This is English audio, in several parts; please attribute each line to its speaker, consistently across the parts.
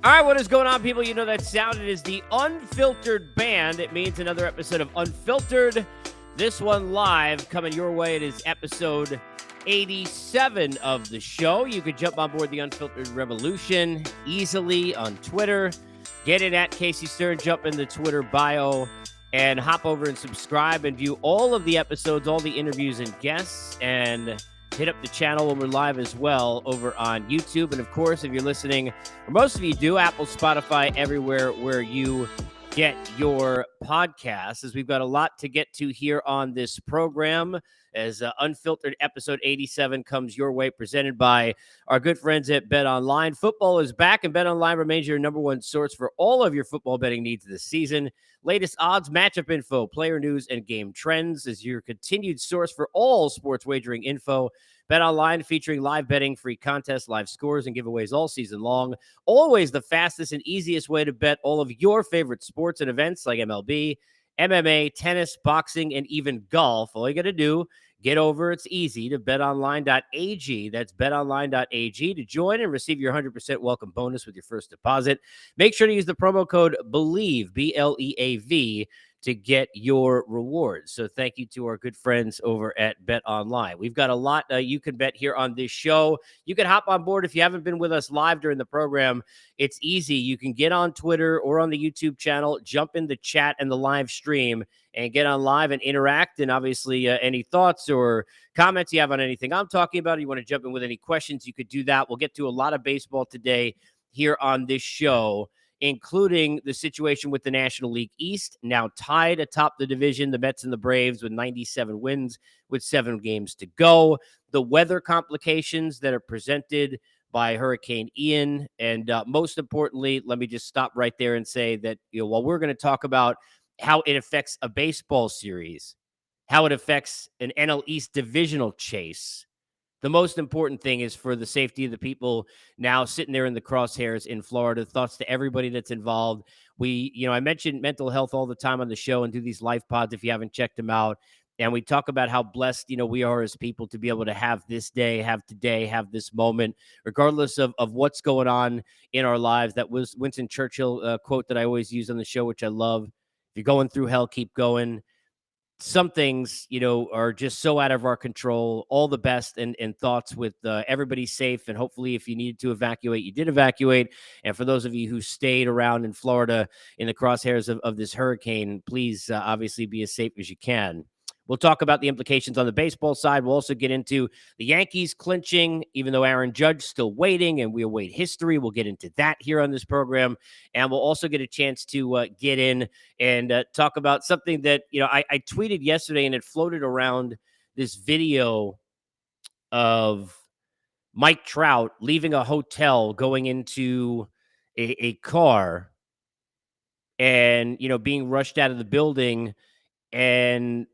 Speaker 1: All right, what is going on, people? You know that sound. It is the Unfiltered Band. It means another episode of Unfiltered. This one live coming your way. It is episode 87 of the show. You can jump on board the Unfiltered Revolution easily on Twitter. Get it at Casey Stern. Jump in the Twitter bio and hop over and subscribe and view all of the episodes, all the interviews and guests, and hit up the channel when we're live as well over on YouTube. And of course, if you're listening, or most of you do, Apple, Spotify, everywhere where you get your podcasts, as we've got a lot to get to here on this program as Unfiltered episode 87 comes your way, presented by our good friends at Bet Online. Football is back, and Bet Online remains your number one source for all of your football betting needs this season. Latest odds, matchup info, player news, and game trends is your continued source for all sports wagering info. Bet Online featuring live betting, free contests, live scores, and giveaways all season long. Always the fastest and easiest way to bet all of your favorite sports and events like MLB, MMA, tennis, boxing, and even golf. All you got to do, get over, it's easy, to betonline.ag. That's betonline.ag to join and receive your 100% welcome bonus with your first deposit. Make sure to use the promo code BELIEVE, BLEAV, to get your rewards. So thank you to our good friends over at Bet Online. We've got a lot you can bet here on this show. You can hop on board if you haven't been with us live during the program. It's easy. You can get on Twitter or on the YouTube channel, jump in the chat and the live stream, and get on live and interact. And obviously, any thoughts or comments you have on anything I'm talking about, or you want to jump in with any questions, you could do that. We'll get to a lot of baseball today here on this show, including the situation with the National League East, now tied atop the division, the Mets and the Braves with 97 wins with 7 games to go. The weather complications that are presented by Hurricane Ian. And most importantly, let me just stop right there and say that, while we're going to talk about how it affects a baseball series, how it affects an NL East divisional chase, the most important thing is for the safety of the people now sitting there in the crosshairs in Florida. Thoughts to everybody that's involved. I mentioned mental health all the time on the show and do these live pods if you haven't checked them out. And we talk about how blessed, we are as people to be able to have this day, have today, have this moment, regardless of what's going on in our lives. That was Winston Churchill quote that I always use on the show, which I love. If you're going through hell, keep going. Some things, are just so out of our control. All the best and thoughts with everybody safe. And hopefully, if you needed to evacuate, you did evacuate. And for those of you who stayed around in Florida in the crosshairs of this hurricane, please obviously be as safe as you can. We'll talk about the implications on the baseball side. We'll also get into the Yankees clinching, even though Aaron Judge's still waiting, and we await history. We'll get into that here on this program. And we'll also get a chance to get in and talk about something that, I tweeted yesterday, and it floated around this video of Mike Trout leaving a hotel, going into a car, and, being rushed out of the building. And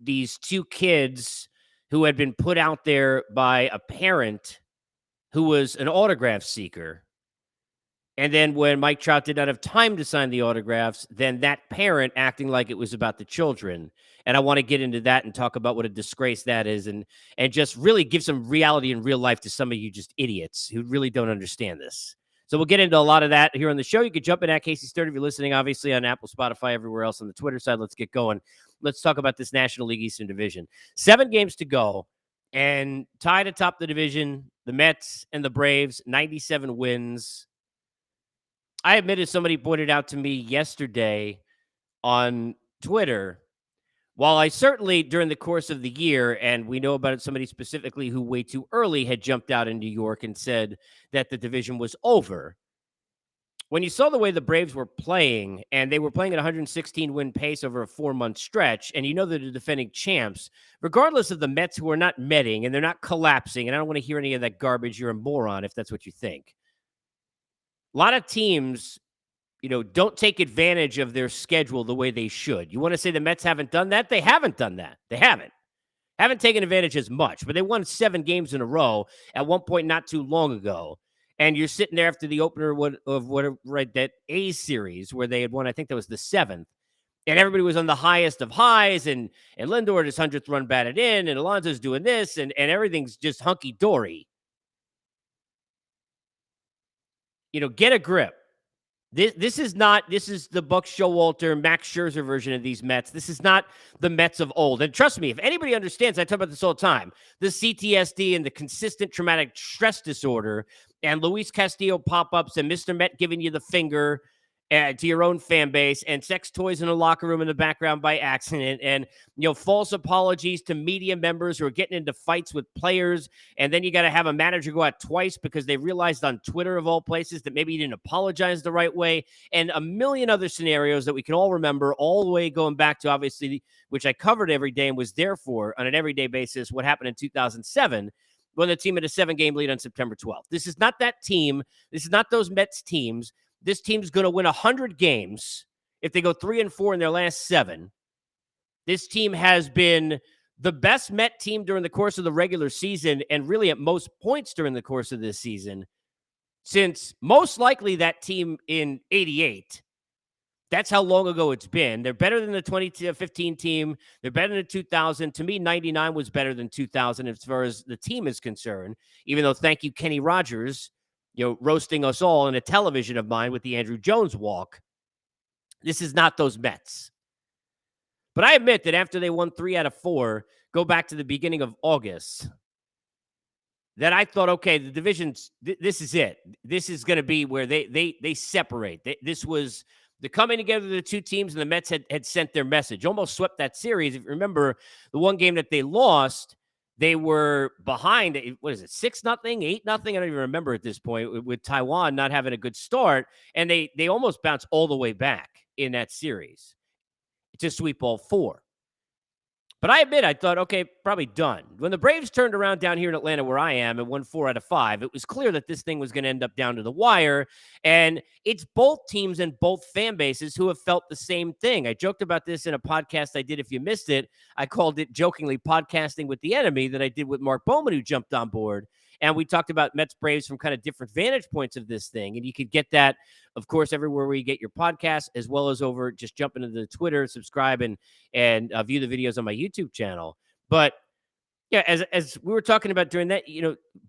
Speaker 1: these 2 kids who had been put out there by a parent who was an autograph seeker. And then when Mike Trout did not have time to sign the autographs, then that parent acting like it was about the children. And I want to get into that and talk about what a disgrace that is, and just really give some reality in real life to some of you just idiots who really don't understand this. So we'll get into a lot of that here on the show. You can jump in at Casey Stern if you're listening, obviously, on Apple, Spotify, everywhere else on the Twitter side. Let's get going. Let's talk about this National League Eastern Division. 7 games to go, and tied atop the division, the Mets and the Braves, 97 wins. I admitted, somebody pointed out to me yesterday on Twitter, while I certainly, during the course of the year, and we know about it, somebody specifically who way too early had jumped out in New York and said that the division was over. When you saw the way the Braves were playing, and they were playing at 116 win pace over a 4-month stretch, and they're the defending champs, regardless of the Mets, who are not metting and they're not collapsing, and I don't want to hear any of that garbage. You're a moron if that's what you think. A lot of teams, don't take advantage of their schedule the way they should. You want to say the Mets haven't done that? They haven't done that. They haven't taken advantage as much, but they won 7 games in a row at one point not too long ago. And you're sitting there after the opener of that A's series where they had won, I think that was the 7th. And everybody was on the highest of highs, and Lindor, his 100th run batted in, and Alonso's doing this, and everything's just hunky-dory. Get a grip. This is the Buck Showalter, Max Scherzer version of these Mets. This is not the Mets of old. And trust me, if anybody understands, I talk about this all the time, the CTSD and the consistent traumatic stress disorder and Luis Castillo pop-ups and Mr. Met giving you the finger to your own fan base and sex toys in the locker room in the background by accident and, false apologies to media members who are getting into fights with players. And then you got to have a manager go out twice because they realized on Twitter, of all places, that maybe you didn't apologize the right way, and a million other scenarios that we can all remember, all the way going back to, obviously, which I covered every day and was there for on an everyday basis, what happened in 2007 when the team had a 7-game lead on September 12th. This is not that team. This is not those Mets teams. This team's going to win 100 games if they go 3-4 in their last 7. This team has been the best Met team during the course of the regular season and really at most points during the course of this season since most likely that team in 88. That's how long ago it's been. They're better than the 2015 team. They're better than 2000. To me, 99 was better than 2000 as far as the team is concerned, even though, thank you, Kenny Rogers, roasting us all in a television of mine with the Andrew Jones walk. This is not those Mets. But I admit that after they won 3 out of 4, go back to the beginning of August, that I thought, okay, the division's, this is it. This is going to be where they separate. This was the coming together of the two teams, and the Mets had sent their message. Almost swept that series. If you remember the one game that they lost, they were behind, what is it, 6-0, 8-0? I don't even remember at this point, with Taiwan not having a good start. And they almost bounced all the way back in that series to sweep all 4. But I admit, I thought, okay, probably done. When the Braves turned around down here in Atlanta where I am and won 4 out of 5, it was clear that this thing was going to end up down to the wire. And it's both teams and both fan bases who have felt the same thing. I joked about this in a podcast I did. If you missed it, I called it jokingly Podcasting with the Enemy that I did with Mark Bowman, who jumped on board. And we talked about Mets Braves from kind of different vantage points of this thing. And you could get that, of course, everywhere where you get your podcast, as well as over just jump into the Twitter, subscribe, and view the videos on my YouTube channel. But yeah, as we were talking about during that,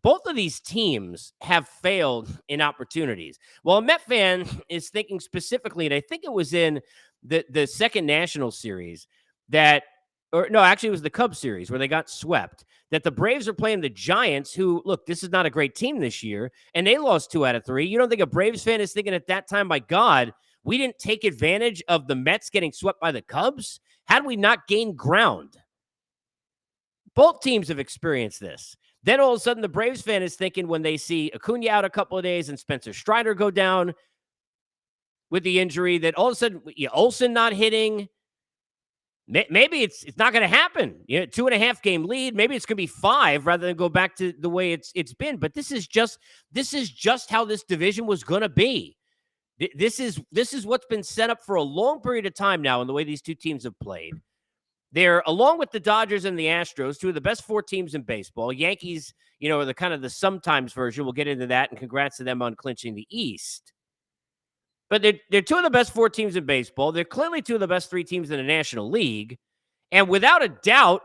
Speaker 1: both of these teams have failed in opportunities. Well, a Met fan is thinking specifically, and I think it was in the second National Series actually it was the Cubs series where they got swept, that the Braves are playing the Giants, who, look, this is not a great team this year, and they lost 2 out of 3. You don't think a Braves fan is thinking at that time, my God, we didn't take advantage of the Mets getting swept by the Cubs? How did we not gain ground? Both teams have experienced this. Then all of a sudden, the Braves fan is thinking when they see Acuna out a couple of days and Spencer Strider go down with the injury, that all of a sudden, Olsen not hitting, maybe it's not going to happen. 2.5 game lead. Maybe it's going to be 5 rather than go back to the way it's been. But this is just how this division was going to be. This is what's been set up for a long period of time now in the way these two teams have played. They're, along with the Dodgers and the Astros, 2 of the best 4 teams in baseball. Yankees, are the kind of the sometimes version. We'll get into that, and congrats to them on clinching the East. But they're 2 of the best 4 teams in baseball. They're clearly 2 of the best 3 teams in the National League. And without a doubt,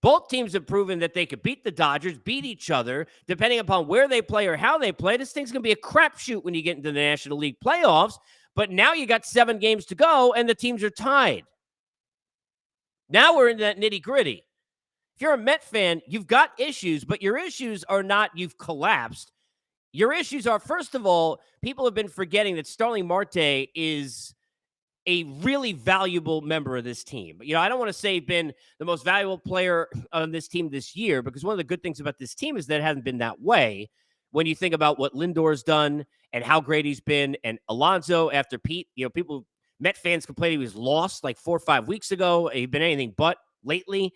Speaker 1: both teams have proven that they could beat the Dodgers, beat each other, depending upon where they play or how they play. This thing's going to be a crapshoot when you get into the National League playoffs. But now you got 7 games to go, and the teams are tied. Now we're in that nitty-gritty. If you're a Met fan, you've got issues, but your issues are not you've collapsed. Your issues are, first of all, people have been forgetting that Starling Marte is a really valuable member of this team. I don't want to say been the most valuable player on this team this year, because one of the good things about this team is that it hasn't been that way. When you think about what Lindor's done and how great he's been, and Alonso after Pete, Met fans complained he was lost like 4 or 5 weeks ago. He's been anything but lately.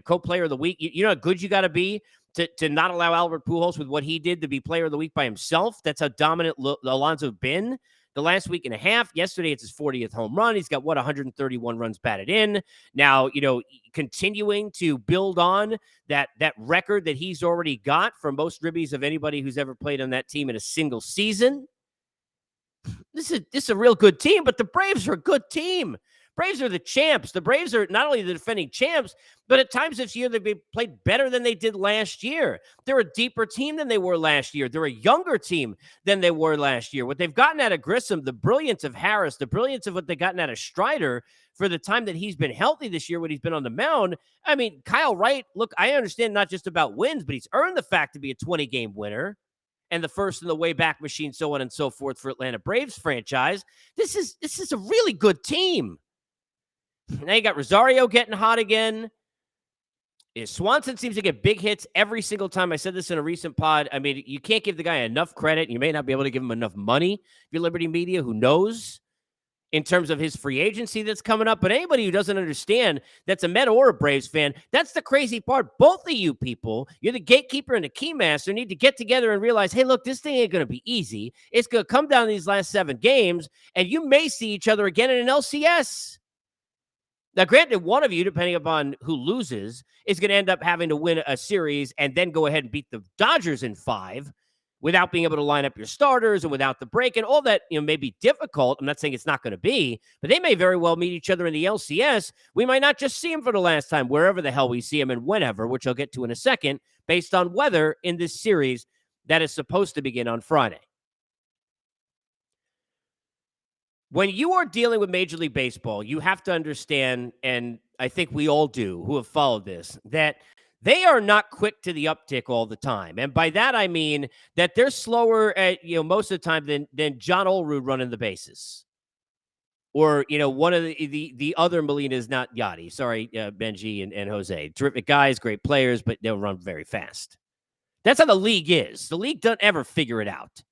Speaker 1: Co-player of the week. You know how good you got to be to not allow Albert Pujols with what he did to be player of the week by himself. That's how dominant Alonso been the last week and a half. Yesterday, it's his 40th home run. He's got 131 runs batted in. Now, continuing to build on that record that he's already got for most ribbies of anybody who's ever played on that team in a single season. This is a real good team, but the Braves are a good team. Braves are the champs. The Braves are not only the defending champs, but at times this year they've played better than they did last year. They're a deeper team than they were last year. They're a younger team than they were last year. What they've gotten out of Grissom, the brilliance of Harris, the brilliance of what they've gotten out of Strider for the time that he's been healthy this year when he's been on the mound. I mean, Kyle Wright, look, I understand not just about wins, but he's earned the fact to be a 20-game winner and the first in the way back machine, so on and so forth for Atlanta Braves franchise. This is a really good team. Now you got Rosario getting hot again. Swanson seems to get big hits every single time. I said this in a recent pod. I mean, you can't give the guy enough credit. You may not be able to give him enough money. If you're Liberty Media, who knows in terms of his free agency that's coming up. But anybody who doesn't understand that's a Met or a Braves fan, that's the crazy part. Both of you people, you're the gatekeeper and the keymaster, need to get together and realize, hey, look, this thing ain't going to be easy. It's going to come down to these last 7 games, and you may see each other again in an LCS. Now, granted, one of you, depending upon who loses, is going to end up having to win a series and then go ahead and beat the Dodgers in 5 without being able to line up your starters and without the break, and all that, may be difficult. I'm not saying it's not going to be, but they may very well meet each other in the LCS. We might not just see them for the last time, wherever the hell we see them and whenever, which I'll get to in a second, based on weather in this series that is supposed to begin on Friday. When you are dealing with Major League Baseball, you have to understand, and I think we all do who have followed this, that they are not quick to the uptick all the time. And by that, I mean that they're slower at, most of the time than John Olerud running the bases. Or, one of the other Molinas, not Yachty. Sorry, Benji and Jose. Terrific guys, great players, but they'll run very fast. That's how the league is. The league doesn't ever figure it out.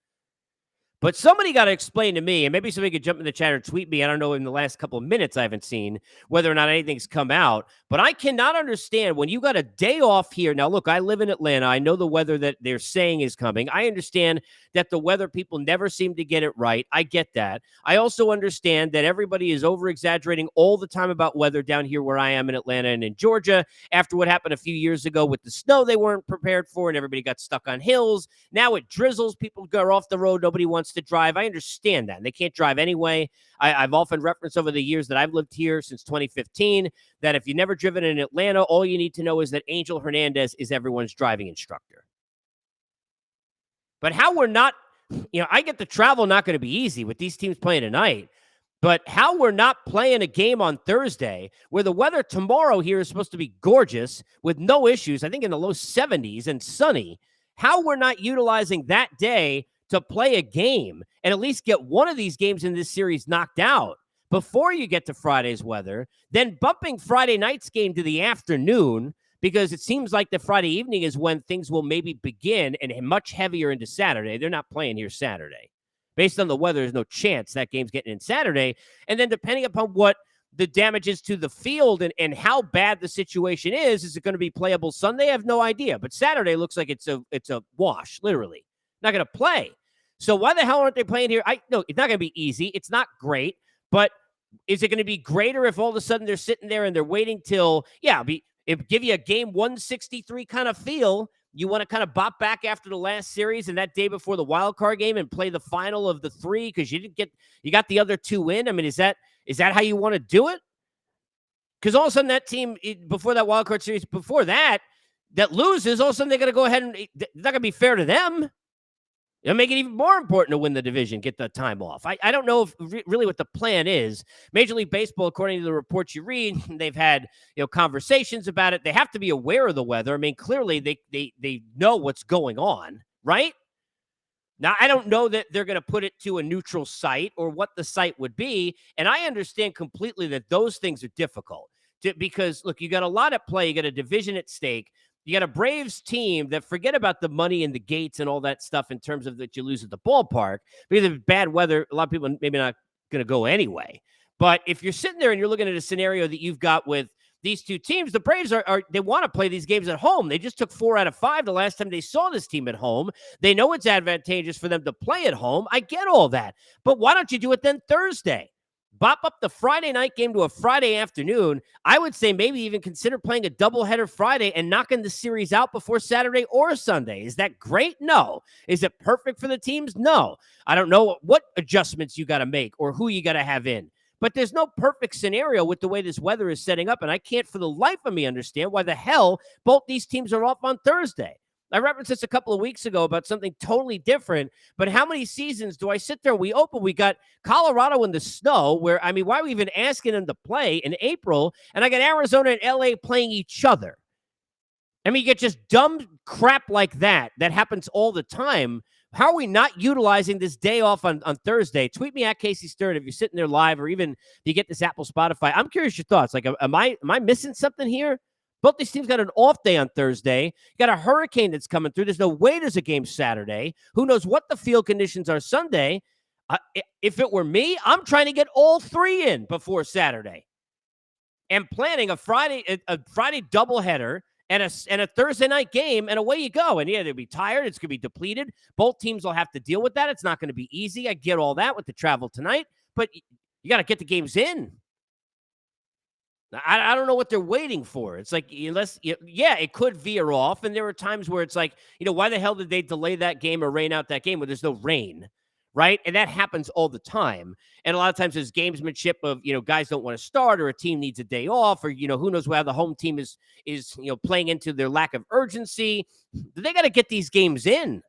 Speaker 1: But somebody got to explain to me, and maybe somebody could jump in the chat or tweet me. I don't know, in the last couple of minutes, I haven't seen whether or not anything's come out. But I cannot understand when you got a day off here. Now, look, I live in Atlanta. I know the weather that they're saying is coming. I understand that the weather people never seem to get it right. I get that. I also understand that everybody is over-exaggerating all the time about weather down here where I am in Atlanta and in Georgia after what happened a few years ago with the snow they weren't prepared for and everybody got stuck on hills. Now it drizzles. People go off the road. Nobody wants to drive. I understand that. And they can't drive anyway. I've often referenced over the years that I've lived here since 2015 that if you've never driven in Atlanta, all you need to know is that Angel Hernandez is everyone's driving instructor. But how we're not, I get the travel not going to be easy with these teams playing tonight, but how we're not playing a game on Thursday where the weather tomorrow here is supposed to be gorgeous with no issues, I think in the low 70s and sunny, how we're not utilizing that day to play a game and at least get one of these games in this series knocked out before you get to Friday's weather, then bumping Friday night's game to the afternoon, because it seems like the Friday evening is when things will maybe begin and much heavier into Saturday. They're not playing here Saturday. Based on the weather, there's no chance that game's getting in Saturday. And then depending upon what the damage is to the field and how bad the situation is it going to be playable Sunday? I have no idea. But Saturday looks like it's a wash, literally. Not going to play. So why the hell aren't they playing here? No, it's not going to be easy. It's not great. But is it going to be greater if all of a sudden they're sitting there and they're waiting till, it give you a game 163 kind of feel. You want to kind of bop back after the last series and that day before the wild card game and play the final of the 3 because you got the other 2 in. I mean, is that how you want to do it? Because all of a sudden that team before that wild card series, before that loses, all of a sudden they're going to go ahead and it's not going to be fair to them. It'll make it even more important to win the division, get the time off. I don't know if really what the plan is. Major League Baseball, according to the reports you read, they've had conversations about it. They have to be aware of the weather. I mean, clearly they know what's going on, right? Now, I don't know that they're going to put it to a neutral site or what the site would be, and I understand completely that those things are difficult because, look, you got a lot at play. You got a division at stake. You got a Braves team that forget about the money and the gates and all that stuff in terms of that you lose at the ballpark. Because of bad weather, a lot of people maybe not going to go anyway. But if you're sitting there and you're looking at a scenario that you've got with these two teams, the Braves they want to play these games at home. They just took 4 out of 5 the last time they saw this team at home. They know it's advantageous for them to play at home. I get all that. But why don't you do it then Thursday? Bop up the Friday night game to a Friday afternoon. I would say maybe even consider playing a doubleheader Friday and knocking the series out before Saturday or Sunday. Is that great? No. Is it perfect for the teams? No. I don't know what adjustments you got to make or who you got to have in. But there's no perfect scenario with the way this weather is setting up, and I can't for the life of me understand why the hell both these teams are off on Thursday. I referenced this a couple of weeks ago about something totally different, but how many seasons do I sit there? We open, we got Colorado in the snow, where, I mean, why are we even asking them to play in April? And I got Arizona and LA playing each other. I mean, you get just dumb crap like that happens all the time. How are we not utilizing this day off on Thursday? Tweet me at Casey Stern if you're sitting there live, or even if you get this Apple, Spotify. I'm curious your thoughts. Like, am I missing something here? Both these teams got an off day on Thursday. You got a hurricane that's coming through. There's no way there's a game Saturday. Who knows what the field conditions are Sunday? If it were me, I'm trying to get all three in before Saturday and planning a Friday doubleheader and a Thursday night game, and away you go. And yeah, they'll be tired. It's going to be depleted. Both teams will have to deal with that. It's not going to be easy. I get all that with the travel tonight, but you got to get the games in. I don't know what they're waiting for. It's like, it could veer off. And there are times where it's like, why the hell did they delay that game or rain out that game where there's no rain, right? And that happens all the time. And a lot of times there's gamesmanship of, guys don't want to start, or a team needs a day off, or, who knows how the home team is playing into their lack of urgency. They got to get these games in.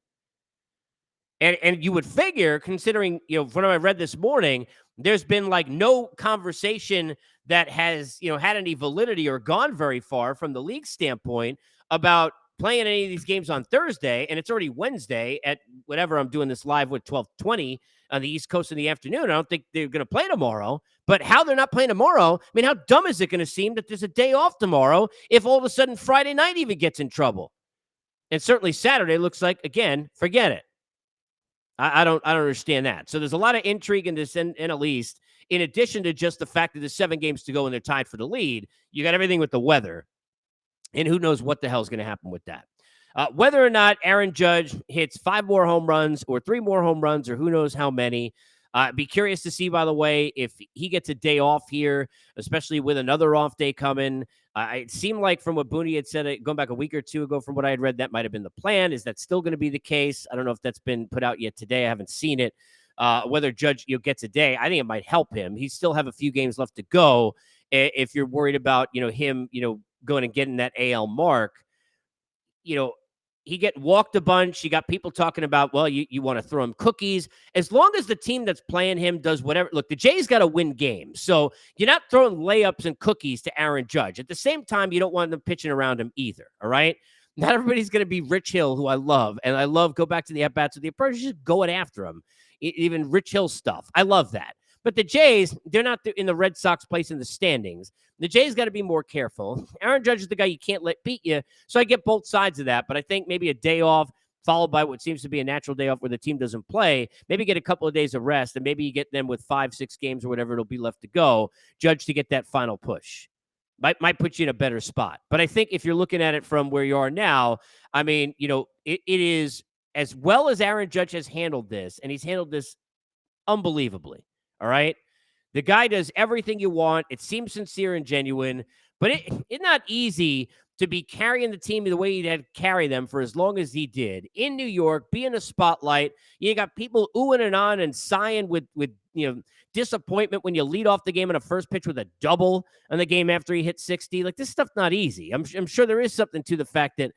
Speaker 1: And you would figure, considering, from what I read this morning, there's been like no conversation that has, had any validity or gone very far from the league standpoint about playing any of these games on Thursday. And it's already Wednesday at whatever I'm doing this live with 12:20 on the East Coast in the afternoon. I don't think they're going to play tomorrow, but how they're not playing tomorrow. I mean, how dumb is it going to seem that there's a day off tomorrow if all of a sudden Friday night even gets in trouble? And certainly Saturday looks like, again, forget it. I don't understand that. So there's a lot of intrigue in this NL East. In addition to just the fact that there's 7 games to go and they're tied for the lead, you got everything with the weather. And who knows what the hell is going to happen with that. Whether or not Aaron Judge hits 5 more home runs or 3 more home runs or who knows how many. Be curious to see, by the way, if he gets a day off here, especially with another off day coming. It seemed like from what Booney had said, going back a week or two ago, from what I had read, that might have been the plan. Is that still going to be the case? I don't know if that's been put out yet today. I haven't seen it. Whether Judge gets a day, I think it might help him. He still have a few games left to go. If you're worried about him going and getting that AL mark, he get walked a bunch. You got people talking about, well, you want to throw him cookies. As long as the team that's playing him does whatever. Look, the Jays got to win games. So you're not throwing layups and cookies to Aaron Judge. At the same time, you don't want them pitching around him either. All right. Not everybody's going to be Rich Hill, who I love. And I love, go back to the at-bats with the approach, just going after him. Even Rich Hill stuff. I love that. But the Jays, they're not in the Red Sox place in the standings. The Jays got to be more careful. Aaron Judge is the guy you can't let beat you. So I get both sides of that. But I think maybe a day off followed by what seems to be a natural day off where the team doesn't play, maybe get a couple of days of rest, and maybe you get them with 5-6 games or whatever it'll be left to go, Judge to get that final push. Might put you in a better spot. But I think if you're looking at it from where you are now, I mean, it is, as well as Aaron Judge has handled this, and he's handled this unbelievably. All right. The guy does everything you want. It seems sincere and genuine, but it's not easy to be carrying the team the way he had to carry them for as long as he did in New York, be in a spotlight. You got people oohing and on and sighing with disappointment when you lead off the game in a first pitch with a double on the game after he hit 60. Like, this stuff's not easy. I'm sure there is something to the fact that,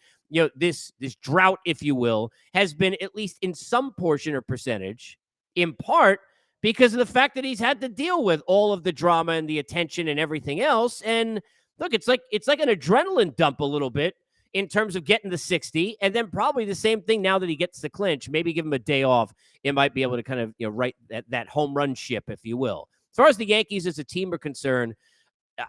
Speaker 1: this drought, if you will, has been, at least in some portion or percentage, in part because of the fact that he's had to deal with all of the drama and the attention and everything else. And look, it's like an adrenaline dump a little bit in terms of getting the 60, and then probably the same thing now that he gets the clinch. Maybe give him a day off. It might be able to kind of right that home run ship, if you will. As far as the Yankees as a team are concerned,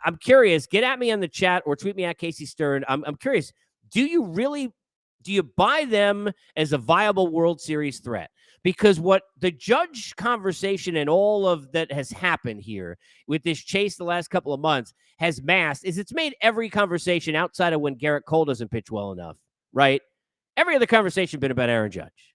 Speaker 1: I'm curious. Get at me on the chat or tweet me at Casey Stern. I'm curious. Do you buy them as a viable World Series threat? Because what the Judge conversation and all of that has happened here with this chase the last couple of months has masked is it's made every conversation outside of when Garrett Cole doesn't pitch well enough, right? Every other conversation been about Aaron Judge.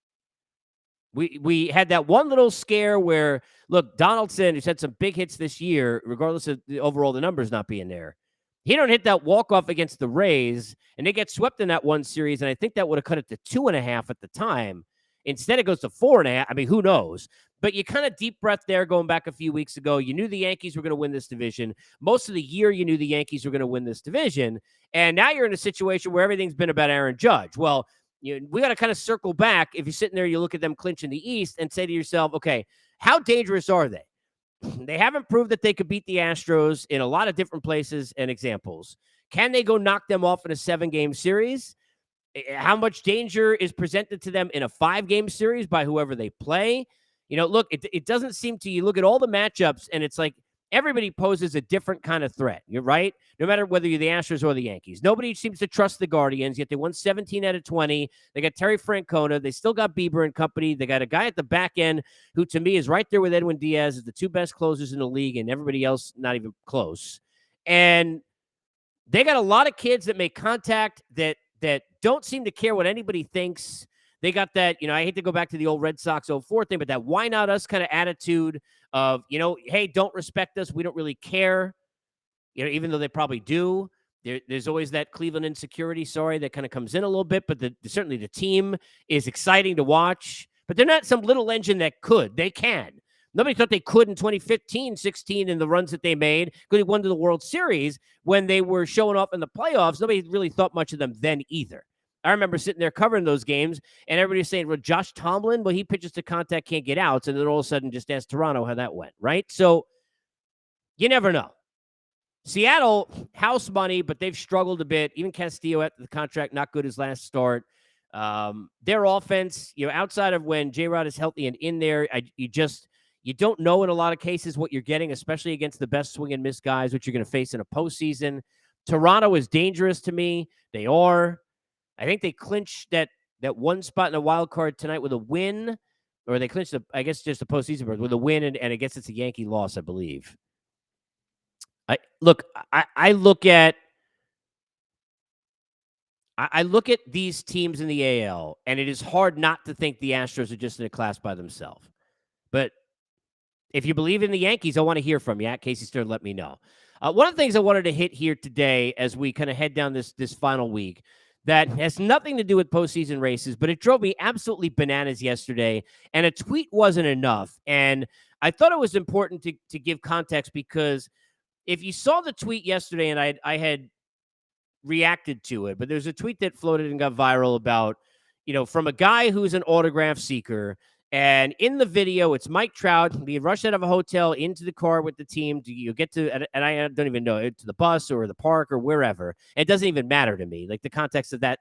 Speaker 1: We had that one little scare where, look, Donaldson, who's had some big hits this year, regardless of the numbers not being there. He don't hit that walk-off against the Rays, and they get swept in that one series, and I think that would have cut it to 2.5 at the time. Instead, it goes to 4.5. I mean, who knows? But you kind of deep breath there going back a few weeks ago. You knew the Yankees were going to win this division. Most of the year, you knew the Yankees were going to win this division. And now you're in a situation where everything's been about Aaron Judge. Well, we got to kind of circle back. If you're sitting there, you look at them clinch in the East and say to yourself, okay, how dangerous are they? They haven't proved that they could beat the Astros in a lot of different places and examples. Can they go knock them off in a 7-game series? How much danger is presented to them in a 5-game series by whoever they play? Look, it doesn't seem to, you look at all the matchups and it's like everybody poses a different kind of threat. You're right. No matter whether you're the Astros or the Yankees, nobody seems to trust the Guardians, yet they won 17 out of 20. They got Terry Francona. They still got Bieber and company. They got a guy at the back end who, to me, is right there with Edwin Diaz as the 2 best closers in the league, and everybody else not even close. And they got a lot of kids that make contact that don't seem to care what anybody thinks. They got that, I hate to go back to the old Red Sox 04 thing, but that why not us kind of attitude of, hey, don't respect us. We don't really care. Even though they probably do. There's always that Cleveland insecurity, that kind of comes in a little bit, but certainly the team is exciting to watch. But they're not some little engine that could. They can. Nobody thought they could in 2015, 16 in the runs that they made. They won to the World Series when they were showing off in the playoffs. Nobody really thought much of them then either. I remember sitting there covering those games, and everybody saying, well, Josh Tomlin, he pitches to contact, can't get outs. And then all of a sudden, just ask Toronto how that went, right? So you never know. Seattle, house money, but they've struggled a bit. Even Castillo after the contract, not good his last start. Their offense, outside of when J-Rod is healthy and in there, you don't know in a lot of cases what you're getting, especially against the best swing and miss guys, which you're going to face in a postseason. Toronto is dangerous to me. They are. I think they clinched that one spot in the wild card tonight with a win, or they clinched, just the postseason berth with a win, and I guess it's a Yankee loss, I believe. I look at these teams in the AL, and it is hard not to think the Astros are just in a class by themselves. But if you believe in the Yankees, I want to hear from you. At Casey Stern, let me know. One of the things I wanted to hit here today as we kind of head down this final week that has nothing to do with postseason races, but it drove me absolutely bananas yesterday, and a tweet wasn't enough. And I thought it was important to give context, because if you saw the tweet yesterday, and I had reacted to it, but there's a tweet that floated and got viral about, from a guy who's an autograph seeker. And in the video, it's Mike Trout being rushed out of a hotel into the car with the team. You get to, and I don't even know, to the bus or the park or wherever. It doesn't even matter to me. Like, the context of that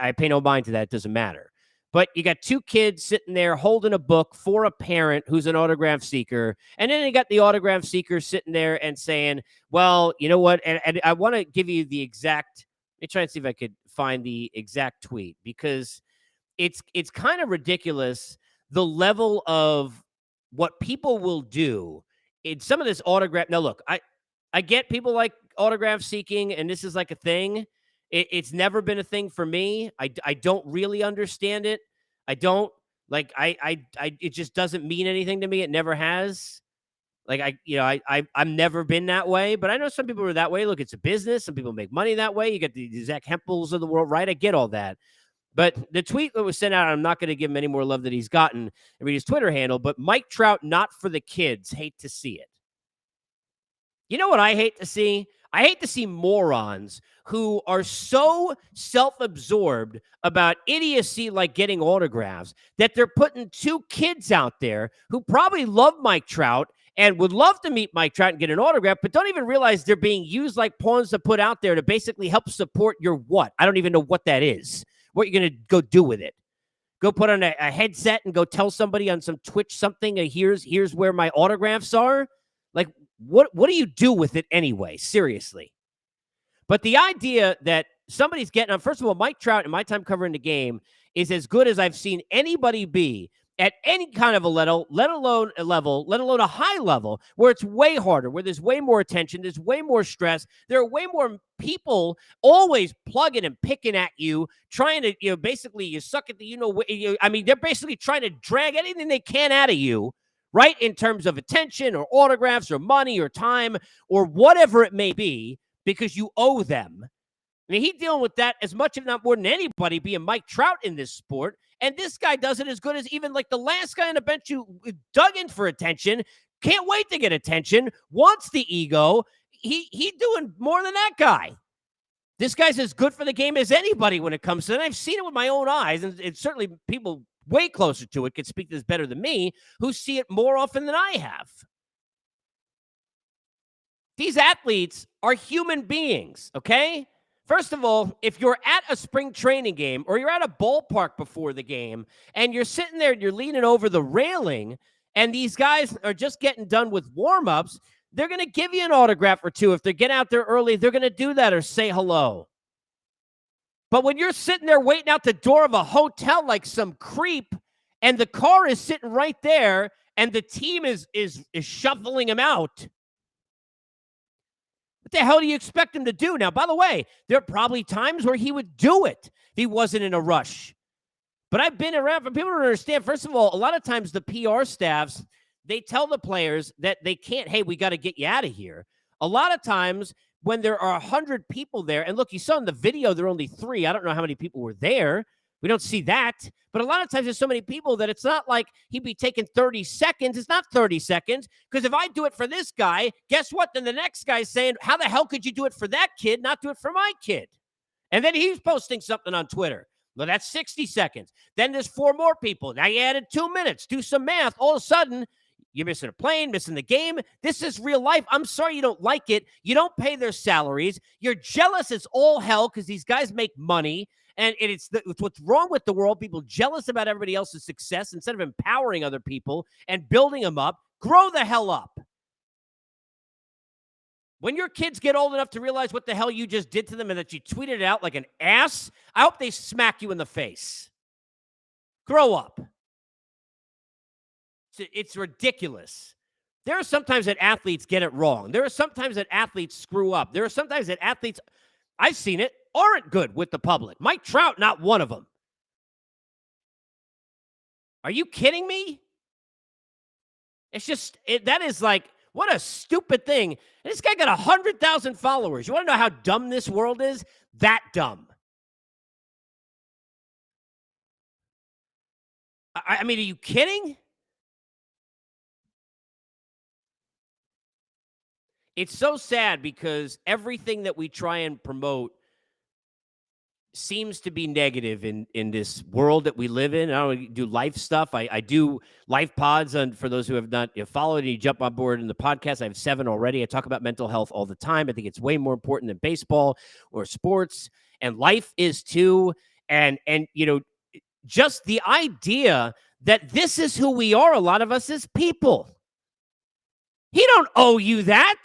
Speaker 1: I pay no mind to that. It doesn't matter. But you got 2 kids sitting there holding a book for a parent who's an autograph seeker. And then you got the autograph seeker sitting there and saying, well, you know what? And I want to give you the exact, let me try and see if I could find the exact tweet, because it's kind of ridiculous, the level of what people will do in some of this autograph. Now, look, I get people like autograph seeking, and this is like a thing. It's never been a thing for me. I don't really understand it. I don't like. It just doesn't mean anything to me. It never has. Like, I'm never been that way, but I know some people are that way. Look, it's a business. Some people make money that way. You get the Zach Hempels of the world, right? I get all that. But the tweet that was sent out, I'm not going to give him any more love that he's gotten. I read his Twitter handle, but Mike Trout, not for the kids. Hate to see it. You know what I hate to see? I hate to see morons who are so self-absorbed about idiocy like getting autographs that they're putting 2 kids out there who probably love Mike Trout and would love to meet Mike Trout and get an autograph, but don't even realize they're being used like pawns to put out there to basically help support your what? I don't even know what that is. What you're going to go do with it? Go put on a headset and go tell somebody on some Twitch something, here's where my autographs are? Like, what do you do with it anyway? Seriously. But the idea that somebody's getting on, first of all, Mike Trout, in my time covering the game, is as good as I've seen anybody be at any kind of a level, let alone a high level, where it's way harder, where there's way more attention, there's way more stress. There are way more people always plugging and picking at you, trying to, basically you suck at the, they're basically trying to drag anything they can out of you, right? In terms of attention or autographs or money or time or whatever it may be, because you owe them. I mean, he's dealing with that as much, if not more than anybody, being Mike Trout in this sport. And this guy does it as good as even like the last guy on the bench who dug in for attention, can't wait to get attention, wants the ego. He doing more than that guy. This guy's as good for the game as anybody when it comes to it. I've seen it with my own eyes, and it's certainly people way closer to it could speak to this better than me who see it more often than I have. These athletes are human beings, okay? First of all, if you're at a spring training game or you're at a ballpark before the game and you're sitting there and you're leaning over the railing and these guys are just getting done with warm-ups, they're going to give you an autograph or two. If they get out there early, they're going to do that or say hello. But when you're sitting there waiting out the door of a hotel like some creep and the car is sitting right there and the team is shuffling him out, what the hell do you expect him to do? Now, by the way, there are probably times where he would do it if he wasn't in a rush. But I've been around, for people to understand, first of all, a lot of times the PR staffs, they tell the players that they can't, hey, we got to get you out of here. A lot of times when there are 100 people there, and look, you saw in the video there are only 3. I don't know how many people were there. We don't see that. But a lot of times there's so many people that it's not like he'd be taking 30 seconds. It's not 30 seconds. Because if I do it for this guy, guess what? Then the next guy's saying, how the hell could you do it for that kid, not do it for my kid? And then he's posting something on Twitter. Well, that's 60 seconds. Then there's 4 more people. Now you added 2 minutes. Do some math. All of a sudden, you're missing a plane, missing the game. This is real life. I'm sorry you don't like it. You don't pay their salaries. You're jealous as all hell because these guys make money. And it's what's wrong with the world. People jealous about everybody else's success instead of empowering other people and building them up. Grow the hell up. When your kids get old enough to realize what the hell you just did to them and that you tweeted it out like an ass, I hope they smack you in the face. Grow up. It's ridiculous. There are sometimes that athletes get it wrong. There are sometimes that athletes screw up. There are sometimes that athletes, I've seen it, aren't good with the public. Mike Trout, not one of them. Are you kidding me? It's just, that is like, what a stupid thing. And this guy got 100,000 followers. You want to know how dumb this world is? That dumb. I mean, are you kidding? It's so sad because everything that we try and promote seems to be negative in this world that we live in. I don't do life stuff. I do life pods, and for those who have not followed and you jump on board in the podcast, I have 7 already. I talk about mental health all the time. I think it's way more important than baseball or sports, and life is too. And you know, just the idea that this is who we are, a lot of us as people. He don't owe you that.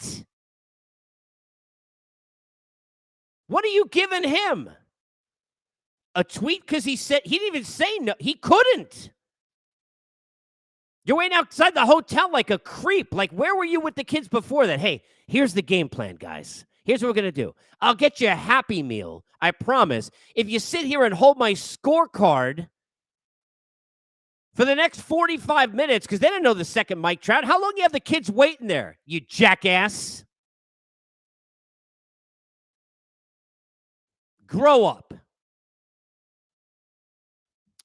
Speaker 1: What are you giving him? A tweet because he said he didn't even say no. He couldn't. You're waiting outside the hotel like a creep. Like, where were you with the kids before that? Hey, here's the game plan, guys. Here's what we're going to do. I'll get you a Happy Meal. I promise. If you sit here and hold my scorecard for the next 45 minutes, because they didn't know the second Mike Trout, how long do you have the kids waiting there, you jackass? Grow up.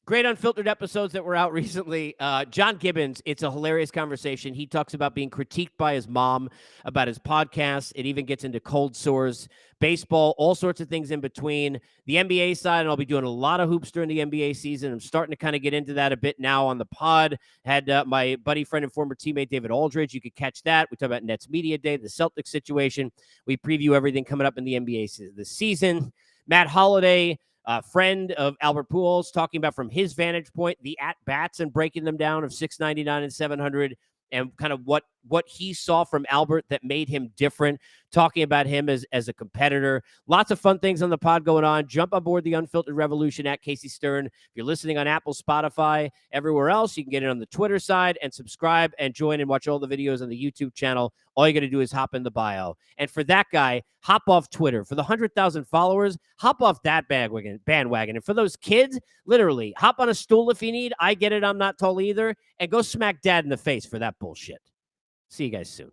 Speaker 1: Great Unfiltered episodes that were out recently. John Gibbons, it's a hilarious conversation. He talks about being critiqued by his mom, about his podcast. It even gets into cold sores, baseball, all sorts of things in between. The NBA side, and I'll be doing a lot of hoops during the NBA season. I'm starting to kind of get into that a bit now on the pod. Had my buddy, friend, and former teammate, David Aldridge. You could catch that. We talk about Nets Media Day, the Celtics situation. We preview everything coming up in the NBA this season. Matt Holliday, friend of Albert Pujols, talking about from his vantage point the at-bats and breaking them down of 699 and 700 and kind of what he saw from Albert that made him different, talking about him as a competitor. Lots of fun things on the pod going on. Jump on board the Unfiltered Revolution at Casey Stern. If you're listening on Apple, Spotify, everywhere else, you can get it on the Twitter side and subscribe and join and watch all the videos on the YouTube channel. All you got to do is hop in the bio. And for that guy, hop off Twitter. For the 100,000 followers, hop off that bandwagon. And for those kids, literally, hop on a stool if you need. I get it. I'm not tall either. And go smack dad in the face for that bullshit. See you guys soon.